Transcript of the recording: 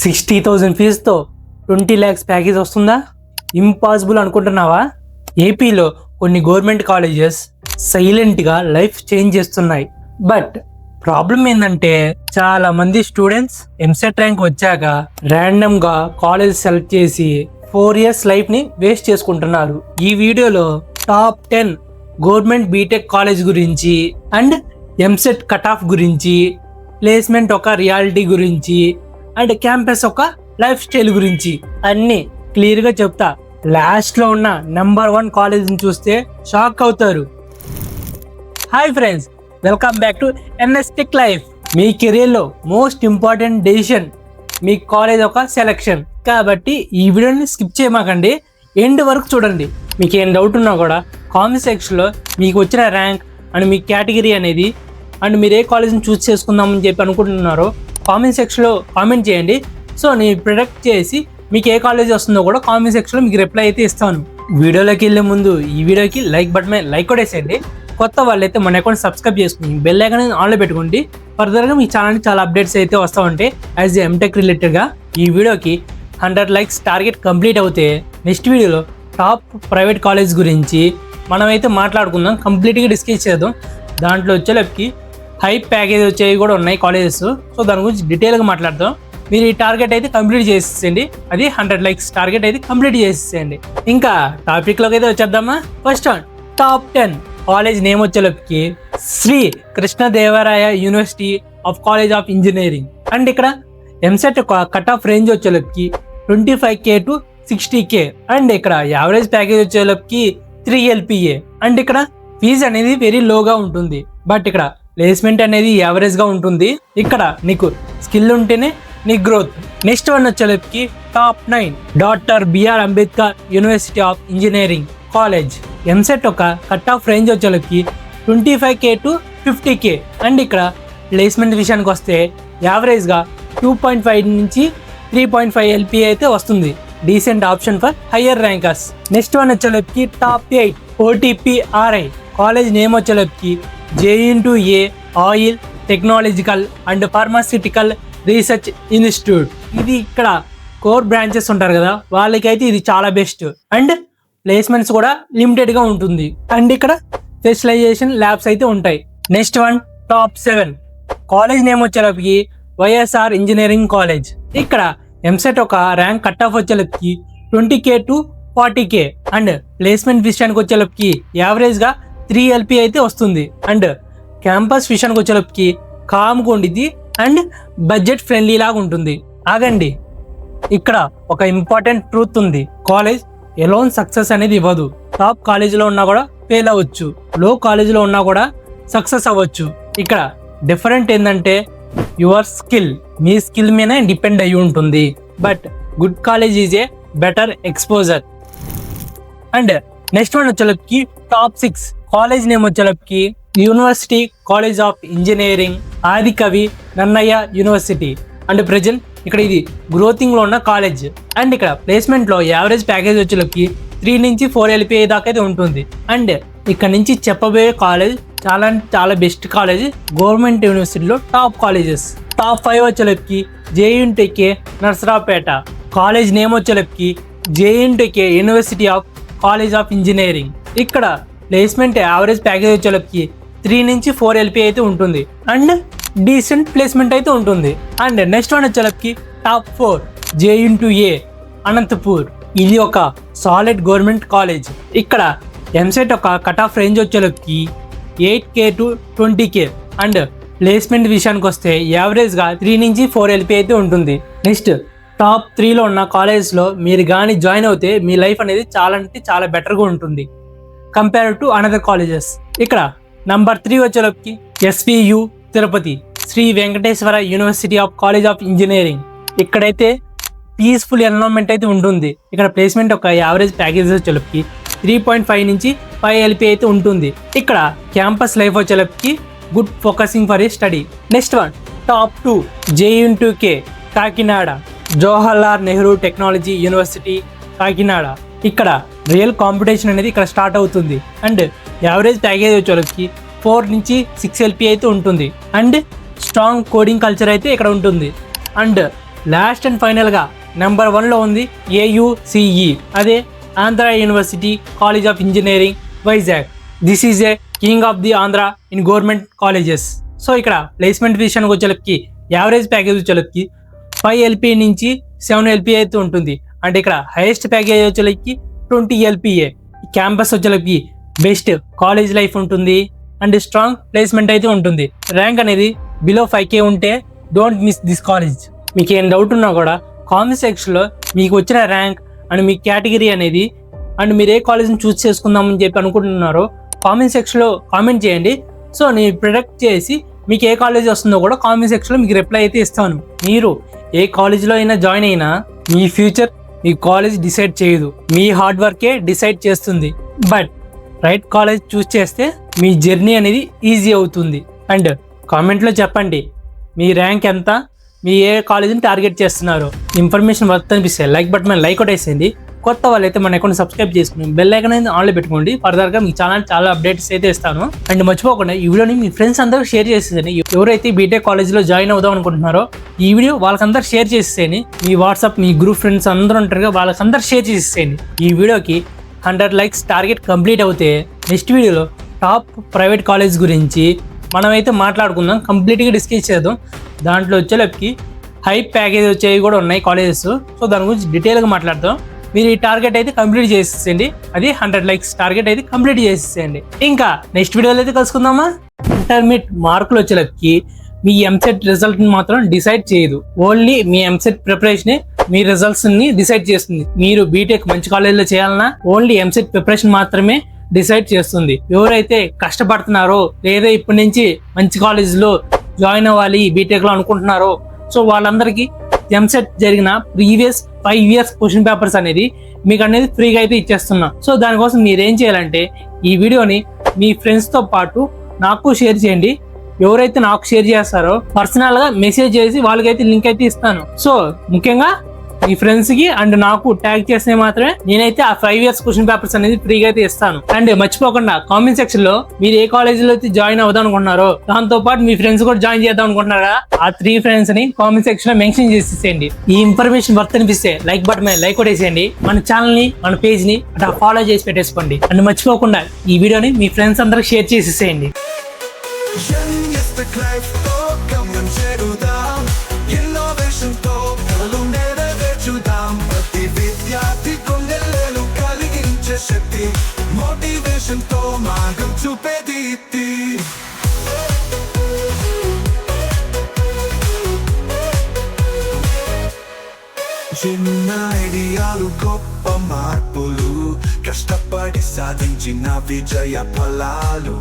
60,000 ఫీజుతో 20 lakhs package వస్తుందా? Impossible అనుకుంటున్నావా? ఏపీలో కొన్ని గవర్నమెంట్ కాలేజెస్ సైలెంట్గా లైఫ్ చేంజ్ చేస్తున్నాయి. బట్ ప్రాబ్లం ఏంటంటే చాలా మంది స్టూడెంట్స్ ఎంసెట్ ర్యాంక్ వచ్చాక ర్యాండమ్గా కాలేజ్ సెలెక్ట్ చేసి 4 years లైఫ్ని వేస్ట్ చేసుకుంటున్నారు. ఈ వీడియోలో టాప్ 10 గవర్నమెంట్ బీటెక్ కాలేజ్ గురించి అండ్ ఎంసెట్ కట్ ఆఫ్ గురించి, ప్లేస్మెంట్ ఒక రియాలిటీ గురించి అండ్ క్యాంపస్ ఒక లైఫ్ స్టైల్ గురించి అన్ని క్లియర్గా చెప్తా. లాస్ట్లో ఉన్న నెంబర్ 1 కాలేజ్ని చూస్తే షాక్ అవుతారు. Hi friends, welcome back to NS tech life. మీ కెరీర్లో మోస్ట్ ఇంపార్టెంట్ డెసిషన్ మీ కాలేజ్ ఒక సెలెక్షన్. కాబట్టి ఈ వీడియోని స్కిప్ చేయమాకండి, ఎండ్ వరకు చూడండి. మీకు ఏం డౌట్ ఉన్నా కూడా కామెంట్ సెక్షన్లో మీకు వచ్చిన ర్యాంక్ అండ్ మీ కేటగిరీ అనేది అండ్ మీరు ఏ కాలేజ్ని చూస్ చేసుకుందామని చెప్పి అనుకుంటున్నారో కామెంట్ సెక్షన్లో కామెంట్ చేయండి. సో నేను ప్రొడక్ట్ చేసి మీకు ఏ కాలేజ్ వస్తుందో కూడా కామెంట్ సెక్షన్లో మీకు రిప్లై అయితే ఇస్తాను. వీడియోలోకి వెళ్ళే ముందు ఈ వీడియోకి లైక్ బటన్ మీద లైక్ కొట్టేసేయండి. కొత్త వాళ్ళైతే మన అకౌంట్ సబ్స్క్రైబ్ చేసుకుని బెల్ ఐకాన్ ఆన్లో పెట్టుకోండి. ఫర్దర్గా మీ ఛానల్కి చాలా అప్డేట్స్ అయితే వస్తూ ఉంటాయి యాజ్ ఏ ఎంటెక్ రిలేటెడ్గా. ఈ వీడియోకి 100 likes టార్గెట్ కంప్లీట్ అవుతే నెక్స్ట్ వీడియోలో టాప్ ప్రైవేట్ కాలేజ్ గురించి మనమైతే మాట్లాడుకుందాం, కంప్లీట్గా డిస్కస్ చేద్దాం. దాంట్లో వచ్చేలోకి హై ప్యాకేజ్ వచ్చేవి కూడా ఉన్నాయి కాలేజెస్. సో దాని గురించి డీటెయిల్గా మాట్లాడదాం. మీరు ఈ టార్గెట్ అయితే కంప్లీట్ చేసేయండి. అది 100 likes టార్గెట్ అయితే కంప్లీట్ చేసేయండి. ఇంకా టాపిక్లోకి అయితే వచ్చేద్దామా. ఫస్ట్ టాప్ 10 కాలేజ్ నేమ్ వచ్చేలోకి Shri Krishnadevaraya university of college of engineering. And ఇక్కడ ఎంసెట్ కట్ ఆఫ్ రేంజ్ వచ్చేలోకి 25K to 60K. అండ్ ఇక్కడ యావరేజ్ ప్యాకేజ్ వచ్చేలోకి 3 LPA. అండ్ ఇక్కడ ఫీజు అనేది వెరీ లోగా ఉంటుంది, బట్ ఇక్కడ ప్లేస్మెంట్ అనేది యావరేజ్గా ఉంటుంది. ఇక్కడ నీకు స్కిల్ ఉంటేనే నీ గ్రోత్. నెక్స్ట్ వన్ వచ్చేలోకి top 9 doctor BR Ambedkar university of engineering college. EAMCET ఒక కట్ ఆఫ్ రేంజ్ వచ్చేలోకి 25K to 50K. అండ్ ఇక్కడ ప్లేస్మెంట్ విషయానికి వస్తే యావరేజ్గా 2.5 నుంచి 3.5 LPA అయితే వస్తుంది. Decent option for higher rankers. Next one వచ్చేలోకి టాప్ 8 OTPRI కాలేజ్ నేమ్ వచ్చేలోకి JA oil technological and pharmaceutical research institute. ఇది ఇక్కడ కోర్ బ్రాంచెస్ ఉంటారు కదా, వాళ్ళకైతే ఇది చాలా బెస్ట్. అండ్ ప్లేస్మెంట్స్ కూడా లిమిటెడ్గా ఉంటుంది. అండ్ ఇక్కడ స్పెషలైజేషన్ ల్యాబ్స్ అయితే ఉంటాయి. Next one top 7 college name వచ్చేలోకి YSR ఇంజనీరింగ్ కాలేజ్. ఇక్కడ ఎంసెట్ ఒక ర్యాంక్ కట్ ఆఫ్ వచ్చేలోకి 20K to 40K. And placement విషయానికి వచ్చేలోకి యావరేజ్గా 3 LPA అయితే వస్తుంది. అండ్ క్యాంపస్ విషయానికి వచ్చేలోకి కామ్గా ఉండిద్ది అండ్ బడ్జెట్ ఫ్రెండ్లీ లాగా ఉంటుంది. ఆగండి, ఇక్కడ ఒక ఇంపార్టెంట్ ట్రూత్ ఉంది. కాలేజ్ ఎలోన్ సక్సెస్ అనేది ఇవ్వదు. టాప్ కాలేజీలో ఉన్నా కూడా ఫెయిల్ అవ్వచ్చు, లో కాలేజీలో ఉన్నా కూడా సక్సెస్ అవ్వచ్చు. ఇక్కడ డిఫరెంట్ ఏంటంటే యువర్ స్కిల్, మీ స్కిల్ మీదనే డిపెండ్ అయ్యి ఉంటుంది. But good college is a better exposure. And next one వచ్చేలోకి టాప్ 6 కాలేజ్ నేమ్ వచ్చేలోకి university college of engineering Adikavi Nannaya university. And present ఇక్కడ ఇది గ్రోతింగ్లో ఉన్న కాలేజ్. అండ్ ఇక్కడ ప్లేస్మెంట్లో యావరేజ్ ప్యాకేజ్ వచ్చేలోకి 3 నుంచి 4 LPA దాకా అయితే ఉంటుంది. అండ్ ఇక్కడ నుంచి చెప్పబోయే కాలేజ్ చాలా బెస్ట్ కాలేజ్, గవర్నమెంట్ యూనివర్సిటీలో టాప్ కాలేజెస్. టాప్ 5 వచ్చేలోకి JNTK నర్సరావుపేట కాలేజ్ నేమ్ వచ్చేలోకి JNTK university of college of engineering. ఇక్కడ ప్లేస్మెంట్ యావరేజ్ ప్యాకేజ్ వచ్చేలోకి 3 నుంచి 4 LPA అయితే ఉంటుంది. అండ్ డీసెంట్ ప్లేస్మెంట్ అయితే ఉంటుంది. అండ్ నెక్స్ట్ వన్ వచ్చేలోకి టాప్ 4 JNTU అనంతపూర్. ఇది ఒక సాలిడ్ గవర్నమెంట్ కాలేజ్. ఇక్కడ ఎంసెట్ ఒక కట్ ఆఫ్ రేంజ్ వచ్చేలోకి 8K to 20K. And placement విషయానికి వస్తే యావరేజ్గా 3 నుంచి 4 LPA అయితే ఉంటుంది. నెక్స్ట్ టాప్ 3లో ఉన్న కాలేజ్లో మీరు కానీ జాయిన్ అవుతే మీ లైఫ్ అనేది చాలా అంటే చాలా బెటర్గా ఉంటుంది కంపేర్ టు అనదర్ కాలేజెస్. ఇక్కడ నంబర్ 3 వచ్చేలోకి SVU Tirupati Sri Venkateswara university of college of engineering. ఇక్కడైతే పీస్ఫుల్ ఎన్విరాన్మెంట్ అయితే ఉంటుంది. ఇక్కడ ప్లేస్మెంట్ ఒక యావరేజ్ ప్యాకేజ్ వచ్చేలోకి 3.5 నుంచి 5 LPA అయితే ఉంటుంది. ఇక్కడ క్యాంపస్ లైఫ్ వచ్చేలోకి good focusing for a study. Next one top 2 JNTK Kakinada Jawaharlal Nehru technology university Kakinada. ఇక్కడ రియల్ కాంపిటీషన్ అనేది ఇక్కడ స్టార్ట్ అవుతుంది. అండ్ యావరేజ్ ప్యాకేజ్ వచ్చేలోకి 4 నుంచి 6 LPA అయితే ఉంటుంది. అండ్ స్ట్రాంగ్ కోడింగ్ కల్చర్ అయితే ఇక్కడ ఉంటుంది. అండ్ లాస్ట్ అండ్ ఫైనల్గా నెంబర్ 1లో ఉంది AUCE, అదే Andhra university college of engineering Vizag. This is a king of the Andhra in government colleges. So ఇక్కడ ప్లేస్మెంట్ విషయానికి వచ్చేలకి యావరేజ్ ప్యాకేజ్ వచ్చేలకి 5 LPA నుంచి 7 LPA అయితే ఉంటుంది. అంటే ఇక్కడ హైయెస్ట్ ప్యాకేజ్ వచ్చేలకి 20 LPA. క్యాంపస్ వచ్చేలకి బెస్ట్ కాలేజ్ లైఫ్ ఉంటుంది అండ్ స్ట్రాంగ్ ప్లేస్మెంట్ అయితే ఉంటుంది. ర్యాంక్ అనేది బిలో 5K ఉంటే డోంట్ మిస్ దిస్ కాలేజ్. మీకు ఏం డౌట్ ఉన్నా కూడా కామెంట్ సెక్షన్లో మీకు వచ్చిన ర్యాంక్ అండ్ మీ కేటగిరీ అనేది అండ్ మీరు ఏ కాలేజ్ని చూస్ చేసుకుందామని చెప్పి అనుకుంటున్నారో కామెంట్ సెక్షన్లో కామెంట్ చేయండి. సో నేను ప్రొడక్ట్ చేసి మీకు ఏ కాలేజ్ వస్తుందో కూడా కామెంట్ సెక్షన్లో మీకు రిప్లై అయితే ఇస్తాను. మీరు ఏ కాలేజ్లో అయినా జాయిన్ అయినా మీ ఫ్యూచర్ మీ కాలేజ్ డిసైడ్ చేయదు, మీ హార్డ్ వర్కే డిసైడ్ చేస్తుంది. బట్ రైట్ కాలేజ్ చూస్ చేస్తే మీ జర్నీ అనేది ఈజీ అవుతుంది. అండ్ కామెంట్లో చెప్పండి మీ ర్యాంక్ ఎంత, మీ ఏ కాలేజీని టార్గెట్ చేస్తున్నారు. ఇన్ఫర్మేషన్ వర్త్ అనిపిస్తే లైక్ బటన్ మీద లైక్ కొట్టేసేయండి. కొత్త వాళ్ళైతే మన అకౌంట్ సబ్స్క్రైబ్ చేసుకుని బెల్ ఐకాన్ అనేది ఆన్లో పెట్టుకోండి. ఫర్దర్గా మీకు చాలా అప్డేట్స్ అయితే ఇస్తాను. అండ్ మర్చిపోకుండా ఈ వీడియోని మీ ఫ్రెండ్స్ అందరూ షేర్ చేసేయండి. ఎవరైతే బీటెక్ కాలేజ్లో జాయిన్ అవుదాం అనుకుంటున్నారో ఈ వీడియో వాళ్ళకందరూ షేర్ చేసేయండి. మీ వాట్సాప్ మీ గ్రూప్ ఫ్రెండ్స్ అందరూ ఉంటారుగా వాళ్ళకందరూ షేర్ చేసేయండి. ఈ వీడియోకి 100 likes టార్గెట్ కంప్లీట్ అవుతే నెక్స్ట్ వీడియోలో టాప్ ప్రైవేట్ కాలేజ్ గురించి మనమైతే మాట్లాడుకుందాం, కంప్లీట్గా డిస్కస్ చేద్దాం. దాంట్లో వచ్చేలోకి హై ప్యాకేజ్ వచ్చేవి కూడా ఉన్నాయి కాలేజెస్. సో దాని గురించి డీటెయిల్గా మాట్లాడదాం. మీరు ఈ టార్గెట్ అయితే కంప్లీట్ చేసేసేయండి. అది 100 likes టార్గెట్ అయితే కంప్లీట్ చేసేసేయండి. ఇంకా నెక్స్ట్ వీడియోలో అయితే కలుసుకుందామా. ఇంటర్మీడియట్ మార్కులు వచ్చేలోకి మీ ఎంసెట్ రిజల్ట్ని మాత్రం డిసైడ్ చేయదు. ఓన్లీ మీ ఎంసెట్ ప్రిపరేషనే మీ రిజల్ట్స్ ని డిసైడ్ చేస్తుంది. మీరు బీటెక్ మంచి కాలేజీలో చేయాలన్నా ఓన్లీ ఎంసెట్ ప్రిపరేషన్ మాత్రమే డిసైడ్ చేస్తుంది. ఎవరైతే కష్టపడుతున్నారో లేదా ఇప్పటి నుంచి మంచి కాలేజీలో జాయిన్ అవ్వాలి బీటెక్ లో అనుకుంటున్నారో సో వాళ్ళందరికీ ఎంసెట్ జరిగిన ప్రీవియస్ 5 years క్వశ్చన్ పేపర్స్ అనేది మీకు అనేది ఫ్రీగా అయితే ఇచ్చేస్తున్నా. సో దానికోసం మీరు ఏం చేయాలంటే ఈ వీడియోని మీ ఫ్రెండ్స్ తో పాటు నాకు షేర్ చేయండి. ఎవరైతే నాకు షేర్ చేస్తారో పర్సనల్ గా మెసేజ్ చేసి వాళ్ళకైతే లింక్ అయితే ఇస్తాను. సో ముఖ్యంగా మీ ఫ్రెండ్స్ కి అండ్ నాకు ట్యాగ్ చేస్తే మాత్రమే నేనైతే ఆ 5 years క్వశ్చన్ పేపర్స్ అనేది ఫ్రీగా అయితే ఇస్తాను. అండ్ మర్చిపోకుండా కామెంట్ సెక్షన్ లో మీరు ఏ కాలేజీలో అయితే జాయిన్ అవుదాం అనుకుంటున్నారో దాంతో పాటు మీ ఫ్రెండ్స్ కూడా జాయిన్ చేద్దాం అనుకుంటున్నారా ఆ 3 friends ని కామెంట్ సెక్షన్ లో మెన్షన్ చేసేసేయండి. ఈ ఇన్ఫర్మేషన్ వర్త్ అనిపిస్తే లైక్ బటన్ మీద లైక్ కొట్టేసేయండి. మన ఛానల్ ని మన పేజ్ ని అట్లా ఫాలో చేసి పెట్టేసుకోండి. అండ్ మర్చిపోకుండా ఈ వీడియోని మీ ఫ్రెండ్స్ అందరికి షేర్ చేసేసేయండి. Motivation to margam chupedi చిన్న ఐడియాలు గొప్ప మార్పులు కష్టపడి సాధించిన విజయ ఫలాలు